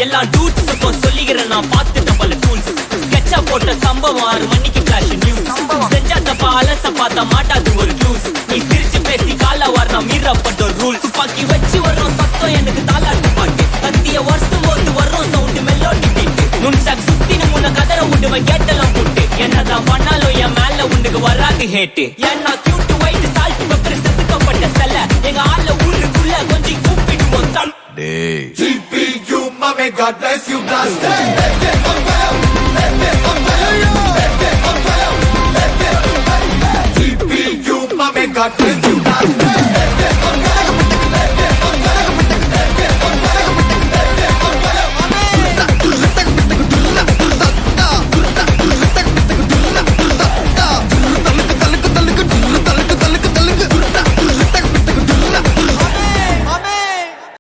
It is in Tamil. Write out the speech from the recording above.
எல்லா டூட்ஸுக்கும் சொல்லிக்கிறேன் நான் பார்த்துட்ட பல டூல்ஸ். ஸ்கெட்சா போட்ட சம்பவம் 6 மணிக்கு ஃபிளாஷ் நியூஸ். செஞ்சா தப்பா அலச பார்த்தா மாட்டாது ஒரு ஜூஸ். நீ சிரிச்சு பேசி கால வரணும் மீறப்பட்ட ரூல். துப்பாக்கி வச்சு வர்றோம் சத்தம் எனக்கு தாலாட்டு பாட்டு. கத்திய வருஷம் போது வர்றோம் சவுண்ட் மெலோடி பீட்டு. நுண்சாக் சுத்தினு முன்ன கதற விடுவேன் கேட்டெல்லாம் போட்டு. என்னதான் பண்ணாலும் என் மேல உனக்கு வராது ஹேட்டு. ஏன்னா கியூட் ஒயிட் சால்ட் பெப்பர் செத்துக்கப்பட்ட செல்ல. எங்க ஆள ஊருக்குள்ள கொஞ்சம் கூப்பிடுவோம் தம். GPU, mommy, God bless you, blast it. GPU, mommy, God bless